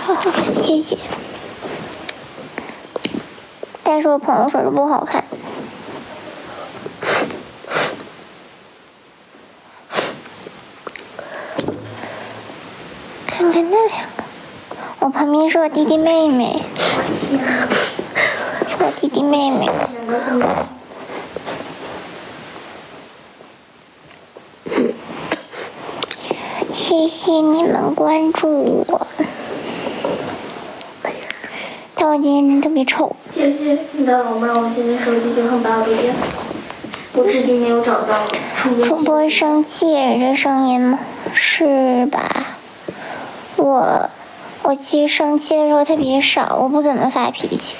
好好看，谢谢。但是我朋友说是不好看。看看那两个，我旁边是我弟弟妹妹，是我弟弟妹妹。谢谢你们关注我。但我今天真特别丑。谢谢你的老妹儿，我现在手机就剩8个多电，我至今没有找到充电器。主播生气这声音吗？是吧？我其实生气的时候特别少，我不怎么发脾气。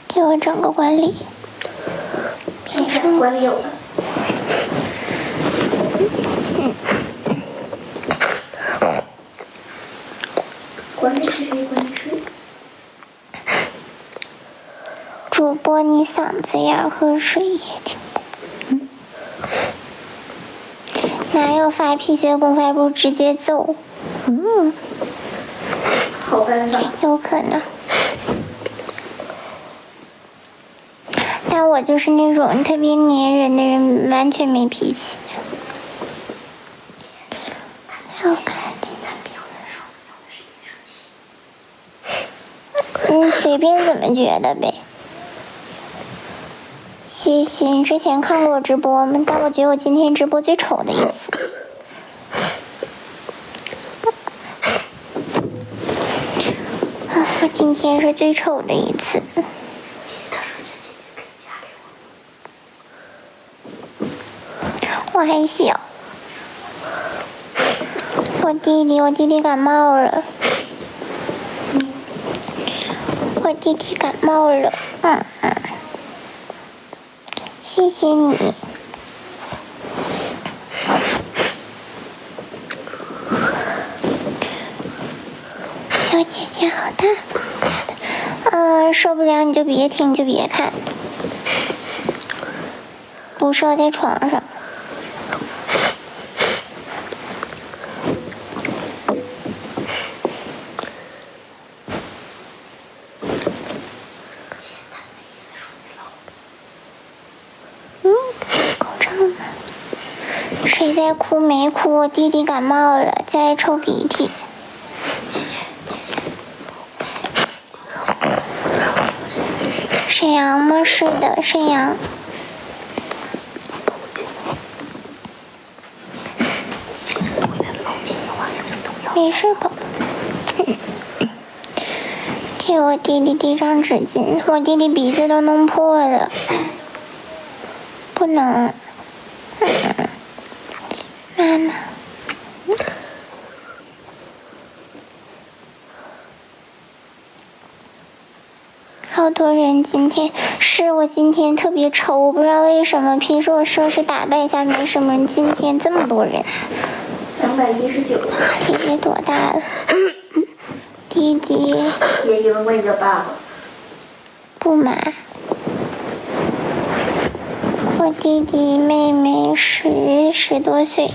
给我整个管理。别生气。管理有了。管理是谁？管理是？主播，你嗓子眼喝水也挺。哪有发脾气的功夫，还不如直接揍。好办法。有可能。但我就是那种特别粘人的人，完全没脾气。太好看了，今天比我的手用的是随便怎么觉得呗。谢谢你之前看过我直播吗？但我觉得我今天直播最丑的一次。我今天是最丑的一次。我还小。我弟弟感冒了。我弟弟感冒了。谢谢你。小姐姐好大方。受不了你就别听，就别看。不是我在床上。谁在哭没哭？我弟弟感冒了，在抽鼻涕。沈阳吗？是的，沈阳。没事宝宝。给我弟弟递张纸巾，我弟弟鼻子都弄破了。不能。妈妈。好多人今天是我今天特别丑，我不知道为什么。平时我收拾打扮一下没什么人，今天这么多人。219。弟弟多大了？弟弟。姐有人问你叫爸爸。不买。我弟弟妹妹10多岁。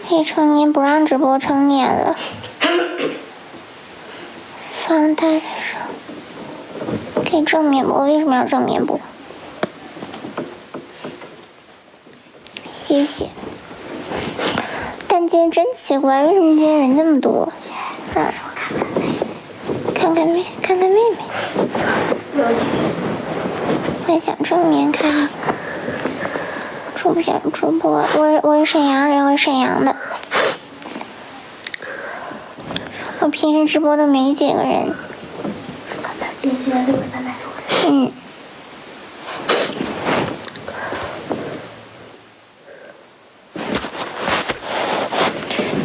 未成年不让直播，成年了。放大人声。可以正面播，为什么要正面播？谢谢。但今天真奇怪，为什么今天人这么多？看看妹妹。我也想正面看你。主播，我是沈阳人，我是沈阳的。我平时直播都没几个人。今天现在有300多人。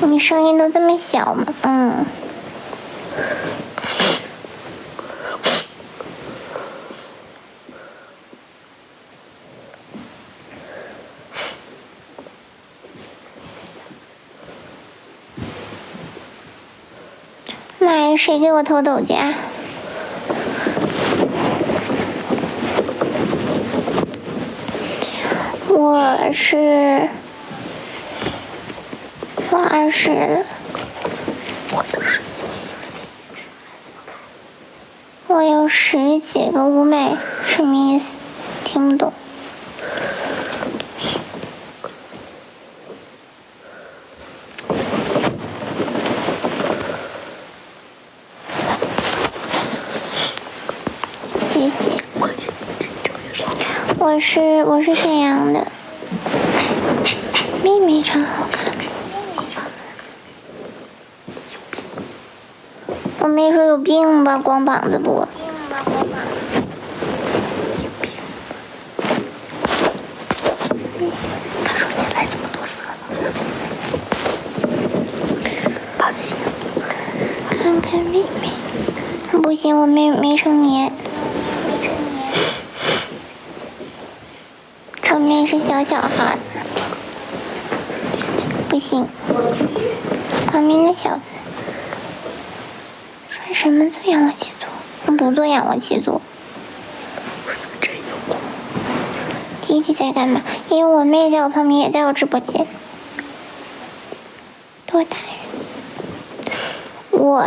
你声音都这么小吗？妈呀，谁给我偷抖家？我是我20了。我有10几个舞美，什么意思？听不懂。谢谢。我是沈阳的。妹妹长好看。我没说有病吧，光膀子不。他说现在这么多色了，抱歉。看看妹妹，不行，我没成年。我妹是小孩，不行。旁边的小子说什么做仰卧起坐？我不做仰卧起坐。弟弟在干嘛？因为我妹在我旁边，也在我直播间。多大人？我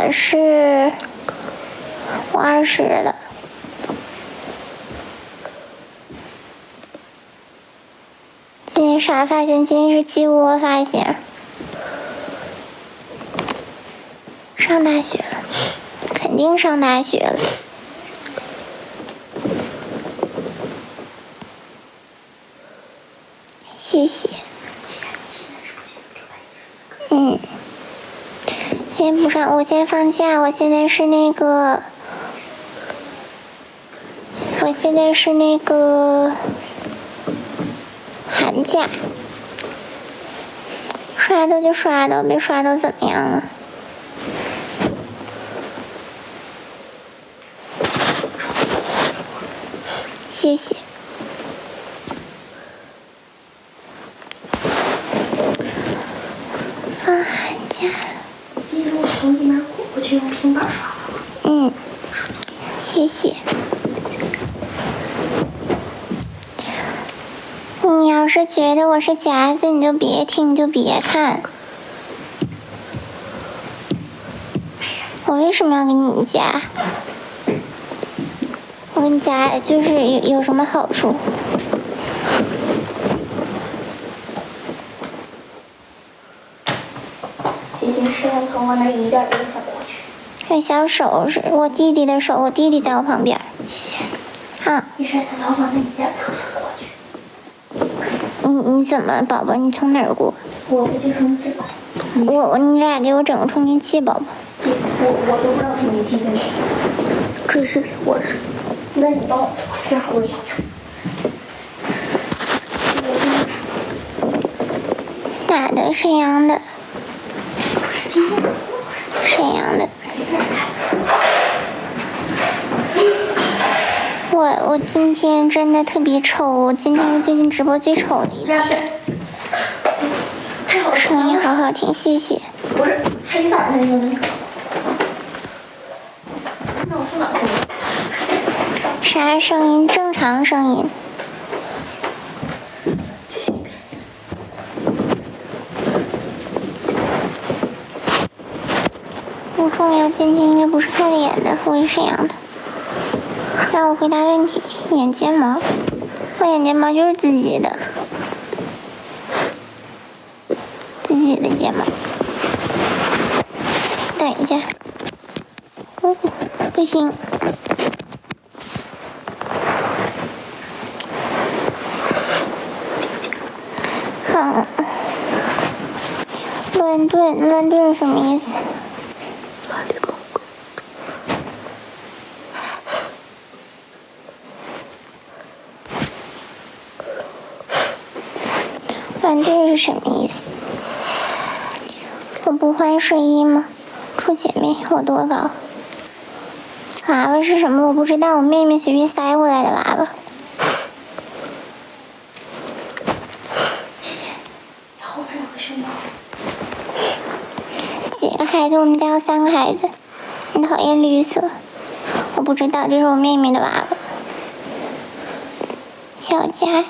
20了。今天啥发型？今天是鸡窝发型。上大学了，肯定上大学了。谢谢。先不上，我先放假。我现在是那个寒假。刷到就刷到，没刷到怎么样了？谢谢。放寒假了。今天我从里面过去用平板刷的。谢谢。你要是觉得我是夹子，你就别听，你就别看。我为什么要给你夹？我给你夹就是有什么好处？姐姐摄像头往那一点都不想过去。这小手是我弟弟的手，我弟弟在我旁边。姐姐。啊。你摄像头往那一点都不想过去。你怎么，宝宝？你从哪儿过？我就从这个。你俩给我整个充电器，宝宝。姐，我都不知道充电器在哪。这是我是。那你帮我，正好我也要用。哪的？沈阳的。沈阳的。我今天真的特别丑，我今天是最近直播最丑的一天。声音好好听，谢谢。不是黑色的那个。那我说哪个？啥声音？正常声音。不重要，今天应该不是看脸的，我是沈阳的。让我回答问题。眼睫毛，我眼睫毛就是自己的，自己的睫毛。等一下，不行。乱炖什么意思？乱炖是什么意思？我不换睡衣吗？出姐妹，我多高？娃娃是什么？我不知道，我妹妹随便塞过来的娃娃。姐姐，你后边有个熊猫。几个孩子？我们家有3个孩子。很讨厌绿色。我不知道，这是我妹妹的娃娃。小佳，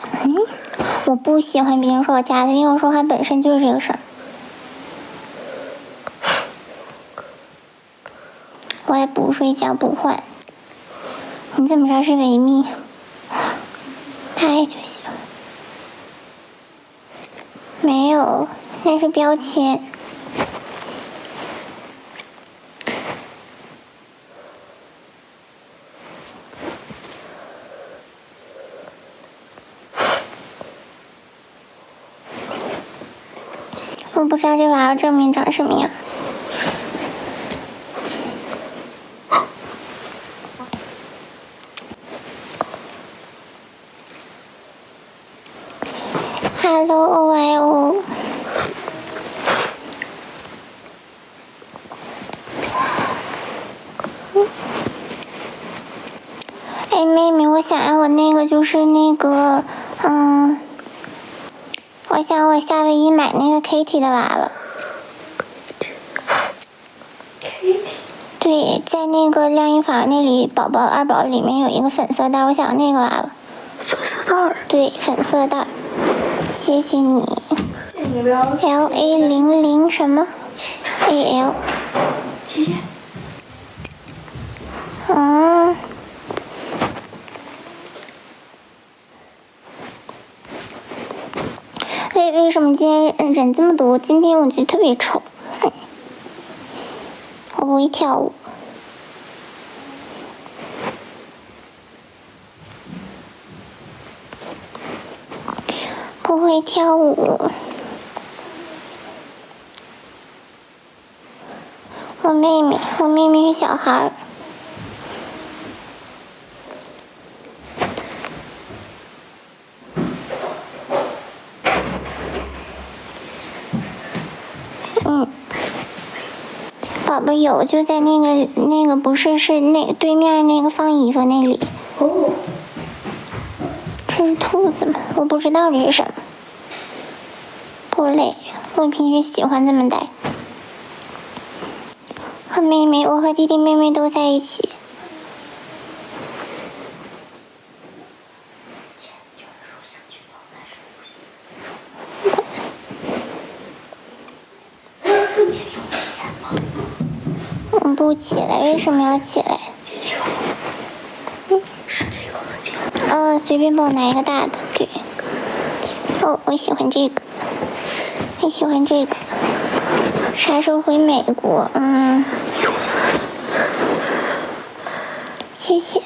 我不喜欢别人说我夹子，因为我说话本身就是这个声儿。不睡觉不换。你怎么知道是维密？爱就行。没有，那是标签。我不知道这娃娃正面长什么样。Hello OYO。哎，妹妹，我想要我那个就是那个，我想我夏威夷买那个 Kitty 的娃娃。对，在那个晾衣房那里，二宝里面有一个粉色袋，我想要那个娃娃。粉色袋儿。对，粉色袋。谢谢你。LA00什么 ？AL。谢谢。为什么今天人这么多？今天我觉得特别丑。我不会跳舞。不会跳舞。我妹妹是小孩儿。宝宝有，就在那个不是那对面那个放衣服那里。哦。这是兔子吗？我不知道这是什么。不累，我平时喜欢这么戴。我和弟弟妹妹都在一起。不起来，为什么要起来？就这个。是这个。随便帮我拿一个大的，对。我喜欢这个，还喜欢这个。啥时候回美国？谢谢。